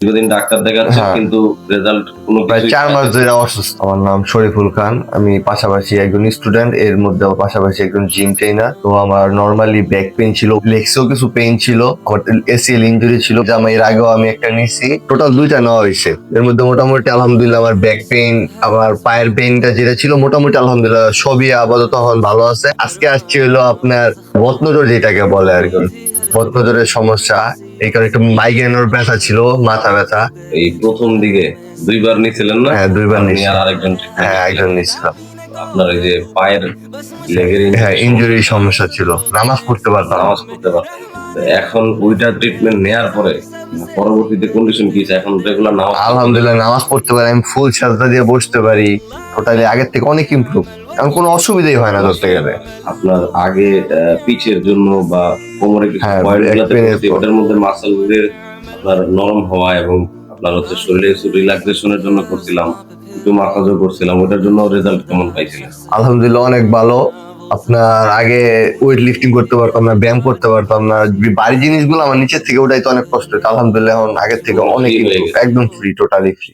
দীর্ঘদিন ডাক্তার দেখাচ্ছেন হ্যাঁ। কিন্তু রেজাল্ট কোনো প্রায় কিছুই 4 মাস ধরে অসুস্থ। আমার নাম শরীফুল খান। আমি পাশাপাশি একজন স্টুডেন্ট, এর মধ্যেও পাশাপাশি একজন জিম ট্রেনার। তো আমার নরমালি ব্যাক পেইন ছিল, লেগসেও কিছু পেইন ছিল, আমার এসিএল ইনজুরি ছিল, যা আমি এর আগেও আমি একটা নিছি। টোটাল 2টা নেওয়া হয়েছে। এর মধ্যে মোটামুটি আলহামদুলিল্লাহ আমার ব্যাক পেইন, আমার পায়ের পেইনটা যেটা ছিল মোটামুটি আলহামদুলিল্লাহ সবই আপাতত এখন ভালো আছে। আজকে আসছি হলো আপনার বদনজর যেটাকে বলে আর কি, বদনজরের সমস্যা। এই কারণে একটু মাইগ্রেনের ব্যথা ছিল, মাথা ব্যথা। এই প্রথম দিকে 2 বার নিছিলেন না? হ্যাঁ 2 বার আপনি নিছি। আর আরেকজন treatment হ্যাঁ নিছিলেন। একজন নিছিলাম। আপনার এই যে পায়ের লেগের হ্যাঁ ইনজুরি সমস্যা ছিল, নামাজ পড়তে পারতাম না। নামাজ পড়তে পারতেন। তো এখন ওইটা ট্রিটমেন্ট নেয়ার পরে পরবর্তীতে কন্ডিশন কি এখন রেগুলার নামাজ পড়তে আলহামদুলিল্লাহ নামাজ পড়তে পারি, আমি ফুল সাজদা দিয়ে বসতে পারি। টোটালি আগের থেকে অনেক ইমপ্রুভ, এখন কোনো অসুবিধাই হয় না ধরতে গেলে। আপনার আগে পিচের জন্য বা কোমরে কিছু হ্যাঁ, পয়েন্ট back গুলাতে pain এর করছি, পর। ওটার মধ্যে মাসেল গুলির আপনার নরম হওয়া এবং আপনার হচ্ছে শরীরে কিছু রিল্যাক্সেশনের জন্য করছিলাম, একটু মাসাজও করছিলাম, ওটার জন্য রেজাল্ট কেমন পাইছিলেন? আলহামদুলিল্লাহ অনেক ভালো। আপনার আগে ওয়েট লিফটিং করতে পারতাম না, ব্যায়াম করতে পারতাম না, ভারী জিনিসগুলো আমার নিচের থেকে ওঠাইতে অনেক কষ্ট হতো। আলহামদুলিল্লাহ এখন আগের থেকে অনেক Free হয়ে improve, গেছে। একদম ফ্রি, টোটালি ফ্রি।